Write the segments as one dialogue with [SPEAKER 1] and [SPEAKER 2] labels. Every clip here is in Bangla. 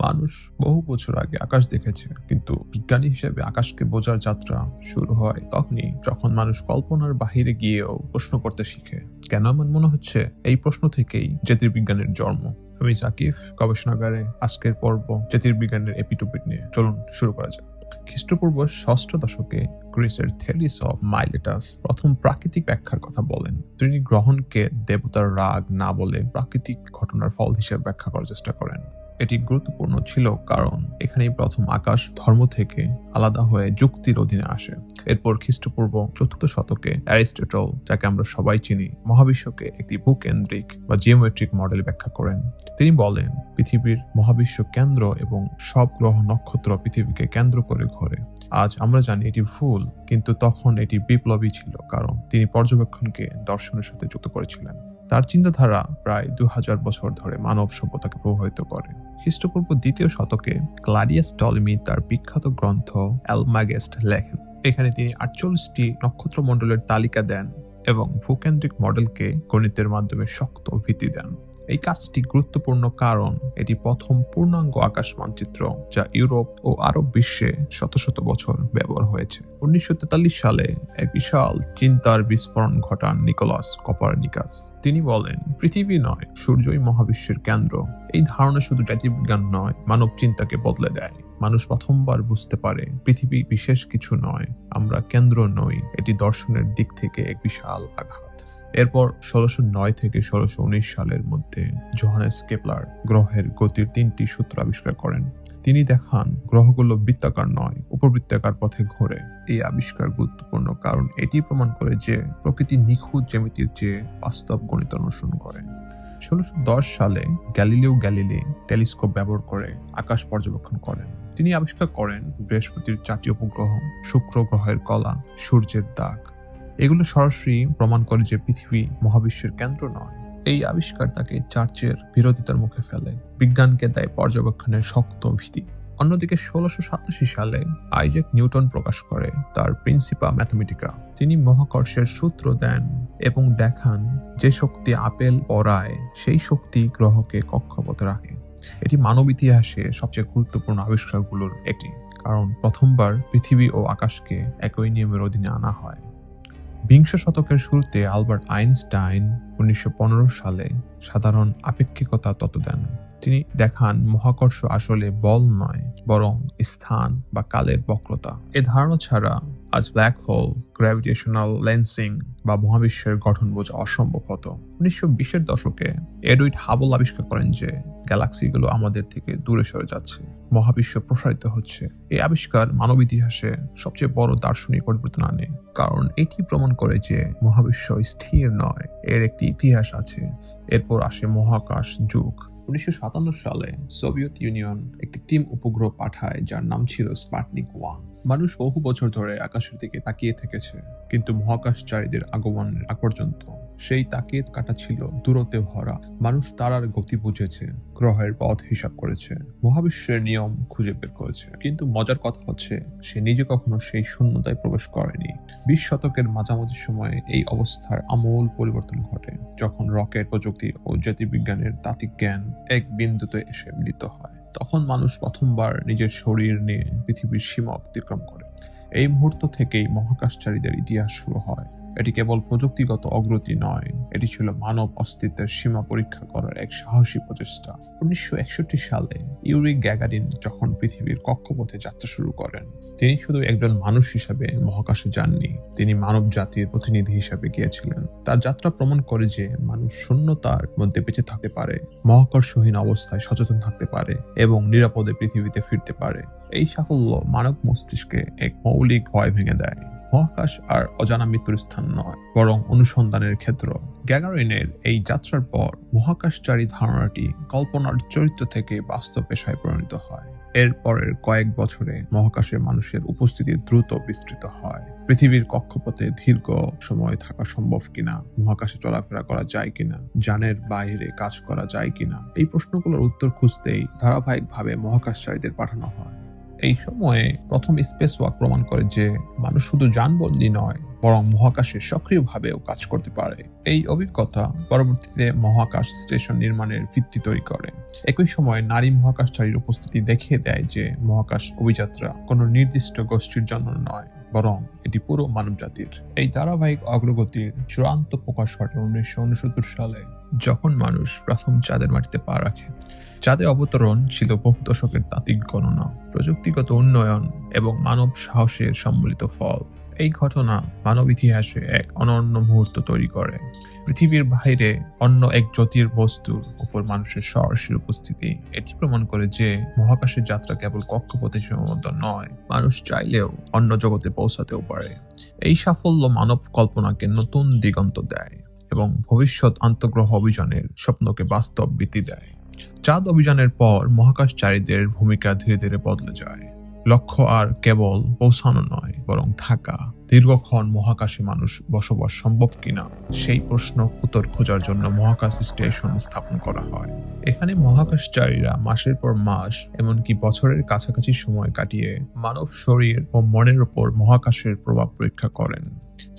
[SPEAKER 1] মানুষ বহু বছর আগে আকাশ দেখেছে, কিন্তু বিজ্ঞানী হিসেবে আকাশকে বোঝার যাত্রা শুরু হয় তখনই যখন মানুষ কল্পনার বাহিরে গিয়েও প্রশ্ন করতে শিখে। কেন আমার মনে হচ্ছে এই প্রশ্ন থেকেই জ্যোতির্বিজ্ঞানের জন্ম। আমি সাকিব, গবেষণাগারে আজকের পর্ব জ্যোতির্বিজ্ঞানের এপিটোপিট নিয়ে। চলুন শুরু করা যাক। খ্রিস্টপূর্ব ষষ্ঠ দশকে গ্রিসের থেলিস অফ মাইলেটাস প্রথম প্রাকৃতিক ব্যাখ্যার কথা বলেন। তিনি গ্রহণকে দেবতার রাগ না বলে প্রাকৃতিক ঘটনার ফল হিসেবে ব্যাখ্যা করার চেষ্টা করেন। এটি গুরুত্বপূর্ণ ছিল কারণ এখানেই প্রথম আকাশ ধর্ম থেকে আলাদা হয়ে যুক্তির অধীনে আসে। এরপর খ্রিস্টপূর্ব চতুর্থ শতকে অ্যারিস্টটল, যাকে আমরা সবাই চিনি, মহাবিশ্বকে একটি ভূকেন্দ্রিক বা জিওমেট্রিক মডেল ব্যাখ্যা করেন। তিনি বলেন পৃথিবীর মহাবিশ্ব কেন্দ্র এবং সব গ্রহ নক্ষত্র পৃথিবীকে কেন্দ্র করে ঘোরে। আজ আমরা জানি এটি ভুল, কিন্তু তখন এটি বিপ্লবী ছিল কারণ তিনি পর্যবেক্ষণকে দর্শনের সাথে যুক্ত করেছিলেন। তার চিন্তাধারা প্রায় 2000 বছর ধরে মানব সভ্যতাকে প্রভাবিত করে। খ্রিস্টপূর্ব দ্বিতীয় শতকে ক্লাডিয়াস টলেমি তার বিখ্যাত গ্রন্থ অ্যালমাগেস্ট লেখেন। এখানে তিনি 48টি নক্ষত্রমণ্ডলের তালিকা দেন এবং ভূকেন্দ্রিক মডেলকে গণিতের মাধ্যমে শক্ত ভিত্তি দেন। এই কাজটি গুরুত্বপূর্ণ কারণ এটি প্রথম পূর্ণাঙ্গ আকাশ মানচিত্র যা ইউরোপ ও আরব বিশ্বে শত শত বছর ব্যবহার হয়েছে। 1943 সালে এক বিশাল চিন্তার বিস্ফোরণ ঘটান নিকোলাস কোপারনিকাস। তিনি বলেন পৃথিবী নয়, সূর্যই মহাবিশ্বের কেন্দ্র। এই ধারণা শুধু জ্যোতির্বিজ্ঞান নয়, মানব চিন্তাকে বদলে দেয়। মানুষ প্রথমবার বুঝতে পারে পৃথিবী বিশেষ কিছু নয়, আমরা কেন্দ্র নই। এটি দর্শনের দিক থেকে এক বিশাল আঘাত। এরপর 1609 থেকে 1619 সালের মধ্যে জোহানেস কেপলার গ্রহের গতির 3টি সূত্র আবিষ্কার করেন। তিনি দেখান গ্রহগুলো বৃত্তাকার নয়, উপবৃত্তাকার পথে ঘোরে। এই আবিষ্কার গুরুত্বপূর্ণ কারণ এটি প্রমাণ করে যে প্রকৃতি নিখুঁত জ্যামিতির চেয়ে বাস্তব গণিত অনুসরণ করে। 1610 সালে গ্যালিলিও গ্যালিলি টেলিস্কোপ ব্যবহার করে আকাশ পর্যবেক্ষণ করেন। তিনি আবিষ্কার করেন বৃহস্পতির 4টি উপগ্রহ, শুক্র গ্রহের কলা, সূর্যের দাগ। এগুলো সরাসরি প্রমাণ করে যে পৃথিবী মহাবিশ্বের কেন্দ্র নয়। এই আবিষ্কার তাকে চার্চের বিরোধিতার মুখে ফেলে, বিজ্ঞানকে দেয় পর্যবেক্ষণের শক্ত ভিত্তি। অন্যদিকে 1687 সালে আইজ্যাক নিউটন প্রকাশ করে তার প্রিন্সিপা ম্যাথমেটিকা। তিনি মহাকর্ষের সূত্র দেন এবং দেখান যে শক্তি আপেল পড়ায় সেই শক্তি গ্রহকে কক্ষপথে রাখে। এটি মানব ইতিহাসে সবচেয়ে গুরুত্বপূর্ণ আবিষ্কারগুলোর একটি, কারণ প্রথমবার পৃথিবী ও আকাশকে একই নিয়মের অধীনে আনা হয়। বিংশ শতকের শুরুতে আলবার্ট আইনস্টাইন 1915 সালে সাধারণ আপেক্ষিকতা তত্ত্ব দেন। তিনি দেখান মহাকর্ষ আসলে বল নয়, বরং স্থান বা কালের বক্রতা। এ ধারণা ছাড়া আজ ব্ল্যাক হোল, গ্র্যাভিটেশনাল লেন্সিং বা মহাবিশ্বের গঠন বোঝা অসম্ভব হতো। 1920-এর দশকে এডুইড হাবল আবিষ্কার করেন যে গ্যালাক্সিগুলো আমাদের থেকে দূরে সরে যাচ্ছে, মহাবিশ্ব প্রসারিত হচ্ছে। এই আবিষ্কার মানব ইতিহাসে সবচেয়ে বড় দার্শনিক পরিবর্তন আনে, কারণ এটি প্রমাণ করে যে মহাবিশ্ব স্থির নয়, এর একটি ইতিহাস আছে। এরপর আসে মহাকাশ যুগ। 1957 সালে সোভিয়েত ইউনিয়ন একটি কৃত্রিম উপগ্রহ পাঠায় যার নাম ছিল স্পুটনিক 1। মানুষ বহু বছর ধরে আকাশের দিকে তাকিয়ে থেকেছে, কিন্তু মহাকাশচারীদের আগমনের আগ পর্যন্ত সেই তাকিয়ে কাটা ছিল দূরত্বে ভরা। মানুষ তারার গতি বুঝেছে, গ্রহের পথ হিসাব করেছে, মহাবিশ্বের নিয়ম খুঁজে বের করেছে, কিন্তু মজার কথা হচ্ছে সে নিজে কখনো সেই শূন্যতায় প্রবেশ করেনি। 20 শতকের মাঝামাঝি সময়ে এই অবস্থার আমূল পরিবর্তন ঘটে, যখন রকেট প্রযুক্তি ও জ্যোতির্বিজ্ঞানের তাত্ত্বিক জ্ঞান এক বিন্দুতে এসে মিলিত হয়। তখন মানুষ প্রথমবার নিজের শরীর নিয়ে পৃথিবীর সীমা অতিক্রম করে। এই মুহূর্ত থেকেই মহাকাশচারীদের ইতিহাস শুরু হয়। এটি কেবল প্রযুক্তিগত অগ্রগতি নয়, এটি ছিল মানব অস্তিত্বের সীমা পরীক্ষা করার এক সাহসী প্রচেষ্টা। 1961 সালে ইউরি গ্যাগারিন যখন পৃথিবীর কক্ষপথে যাত্রা শুরু করেন, তিনি শুধু একজন মানুষ হিসাবে মহাকাশে যাননি, তিনি মানব জাতির প্রতিনিধি হিসাবে গিয়েছিলেন। তার যাত্রা প্রমাণ করে যে মানুষ শূন্যতার মধ্যে বেঁচে থাকতে পারে, মহাকর্ষহীন অবস্থায় সচেতন থাকতে পারে এবং নিরাপদে পৃথিবীতে ফিরতে পারে। এই সাফল্য মানব মস্তিষ্কে এক মৌলিক ভয় ভেঙে দেয়। মহাকাশ আর অজানা মৃত্যুর স্থান নয়, বরং অনুসন্ধানের ক্ষেত্র। গ্যাগারিনের এই যাত্রার পর মহাকাশচারী ধারণাটি কল্পনার চরিত্র থেকে বাস্তব পেশায় পরিণত হয়। এর পরের কয়েক বছরে মহাকাশে মানুষের উপস্থিতি দ্রুত বিস্তৃত হয়। পৃথিবীর কক্ষপথে দীর্ঘ সময় থাকা সম্ভব কিনা, মহাকাশে চলাফেরা করা যায় কিনা, যানের বাইরে কাজ করা যায় কিনা, এই প্রশ্নগুলোর উত্তর খুঁজতেই ধারাবাহিকভাবে মহাকাশচারীদের পাঠানো হয়। এই সময়ে প্রথম স্পেস ওয়াক প্রমাণ করে যে মানুষ শুধু যানবন্দি নয়, বরং মহাকাশে সক্রিয়ভাবেও কাজ করতে পারে। এই অভিজ্ঞতা পরবর্তীতে মহাকাশ স্টেশন নির্মাণের ভিত্তি তৈরি করে। একই সময় নারী মহাকাশচারীর উপস্থিতি দেখিয়ে দেয় যে মহাকাশ অভিযাত্রা কোনো নির্দিষ্ট গোষ্ঠীর জন্য নয়, বরং এটি পুরো মানবজাতির। এই ধারাবাহিক অগ্রগতির চূড়ান্ত প্রকাশ ঘটে 1969 সালে, যখন মানুষ প্রথম চাঁদের মাটিতে পা রাখে। চাঁদে অবতরণ ছিল বহু দশকের তাত্ত্বিক গণনা, প্রযুক্তিগত উন্নয়ন এবং মানব সাহসের সম্মিলিত ফল। এই ঘটনা মানব ইতিহাসে এক অনন্য মুহূর্ত তৈরি করে। পৃথিবীর বাইরে অন্য এক জ্যোতির্বস্তুর উপর মানুষের সরাসরি উপস্থিতি এটি প্রমাণ করে যে মহাকাশের যাত্রা কেবল কক্ষপথে সীমাবদ্ধ নয়, মানুষ চাইলেও অন্য জগতে পৌঁছাতেও পারে। এই সাফল্য মানব কল্পনাকে নতুন দিগন্ত দেয় এবং ভবিষ্যৎ আন্তঃগ্রহ অভিযানের স্বপ্নকে বাস্তব বৃত্তি দেয়। চাঁদ অভিযানের পর মহাকাশচারীদের ভূমিকা ধীরে ধীরে বদলে যায়। লক্ষ্য আর কেবল পৌঁছানো নয়, বরং থাকা। দীর্ঘক্ষণ মহাকাশে মানুষ বসবাস সম্ভব কিনা সেই প্রশ্ন উত্তর খোঁজার জন্য মহাকাশ স্টেশন স্থাপন করা হয়। এখানে মহাকাশচারীরা মাসের পর মাস, এমনকি বছরের কাছাকাছি সময় কাটিয়ে মানব শরীর ও মনের উপর মহাকাশের প্রভাব পরীক্ষা করেন,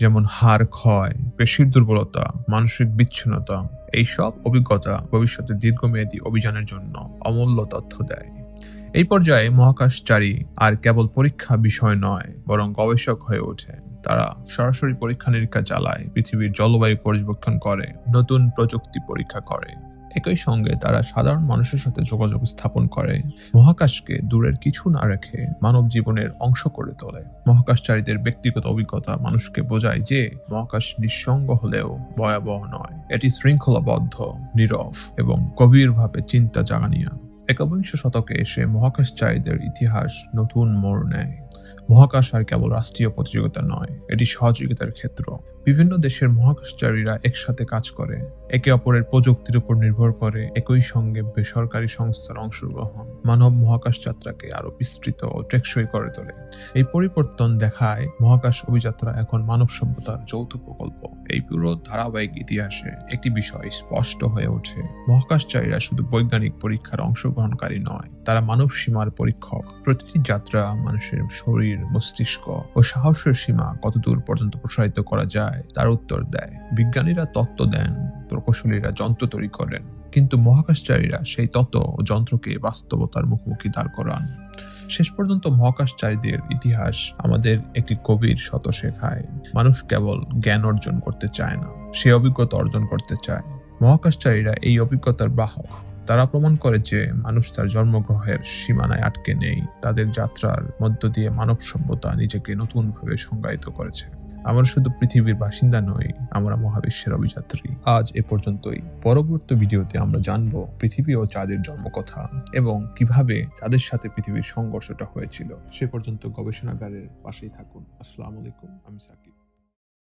[SPEAKER 1] যেমন হাড় ক্ষয়, পেশির দুর্বলতা, মানসিক বিচ্ছিন্নতা। এইসব অভিজ্ঞতা ভবিষ্যতে দীর্ঘমেয়াদী অভিযানের জন্য অমূল্য তথ্য দেয়। এই পর্যায়ে মহাকাশচারী আর কেবল পরীক্ষা বিষয় নয়, বরং গবেষক হয়ে ওঠে। তারা সরাসরি পরীক্ষা নিরীক্ষা চালায়, পৃথিবীর জলবায়ু পর্যবেক্ষণ করে, নতুন প্রযুক্তি পরীক্ষা করে। একই সঙ্গে তারা সাধারণ মানুষের সাথে যোগাযোগ স্থাপন করে, মহাকাশকে দূরের কিছু না রেখে মানব জীবনের অংশ করে তোলে। মহাকাশচারীদের ব্যক্তিগত অভিজ্ঞতা মানুষকে বোঝায় যে মহাকাশ নিঃসঙ্গ হলেও ভয়াবহ নয়, এটি শৃঙ্খলাবদ্ধ, নীরব এবং গভীরভাবে চিন্তা জাগানিয়া। একবিংশ শতকে এসে মহাকাশচারীদের ইতিহাস নতুন মোড় নেয়। মহাকাশ আর কেবল রাষ্ট্রীয় প্রতিযোগিতা নয়, এটি সহযোগিতার ক্ষেত্র। বিভিন্ন দেশের মহাকাশচারীরা একসাথে কাজ করে, একে অপরের প্রযুক্তির উপর নির্ভর করে। একই সঙ্গে বেসরকারি সংস্থার অংশগ্রহণ মানব মহাকাশ যাত্রাকে আরো বিস্তৃত ও টেকসই করে তোলে। এই পরিবর্তন দেখায় মহাকাশ অভিযাত্রা এখন মানব সভ্যতার যৌথ প্রকল্প। এই পুরো ধারাবাহিক ইতিহাসে একটি বিষয় স্পষ্ট হয়ে ওঠে: মহাকাশচারীরা শুধু বৈজ্ঞানিক পরীক্ষার অংশগ্রহণকারী নয়, তারা মানব সীমার পরীক্ষক। প্রতিটি যাত্রা মানুষের শরীর, মস্তিষ্ক ও সাহসের সীমা কতদূর পর্যন্ত প্রসারিত করা যায় তার উত্তর দেয়। বিজ্ঞানীরা তত্ত্ব দেন, প্রকৌশলীরা যন্ত্র তৈরি করেন, কিন্তু মহাকাশচারীরা সেই তত্ত্ব ও যন্ত্রকে বাস্তবতার মুখোমুখি দাঁড় করান। শেষ পর্যন্ত মহাকাশচারীদের ইতিহাস আমাদের একটি গভীর সত্য শেখায়: মানুষ কেবল জ্ঞান অর্জন করতে চায় না, সে অভিজ্ঞতা অর্জন করতে চায়। মহাকাশচারীরা এই অভিজ্ঞতার বাহক। তারা প্রমাণ করে যে মানুষ তার জন্মগ্রহের সীমানায় আটকে নেই। তাদের যাত্রার মধ্য দিয়ে মানব সভ্যতা নিজেকে নতুনভাবে সংজ্ঞায়িত করেছে। আমরা শুধু পৃথিবীর বাসিন্দা নই, আমরা মহাবিশ্বের অভিযাত্রী। আজ এ পর্যন্তই। পরবর্তী ভিডিওতে আমরা জানব পৃথিবী ও চাঁদের জন্মকথা এবং কিভাবে চাঁদের সাথে পৃথিবীর সংঘর্ষটা হয়েছিল। সে পর্যন্ত গবেষণাগারের পাশেই থাকুন। আসসালামু আলাইকুম, আমি সাকিব।